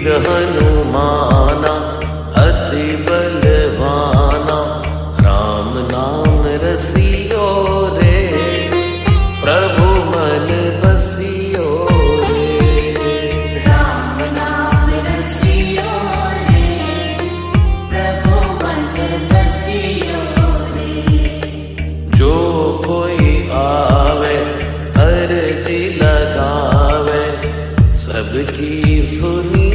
वीर हनुमाना अति बलवाना, राम नाम रसियो रे, प्रभु मन बसियो रे। राम नाम रसियो रे, प्रभु मन बसियो रे। जो कोई आवे अर्जी लगावे, सबकी सुनी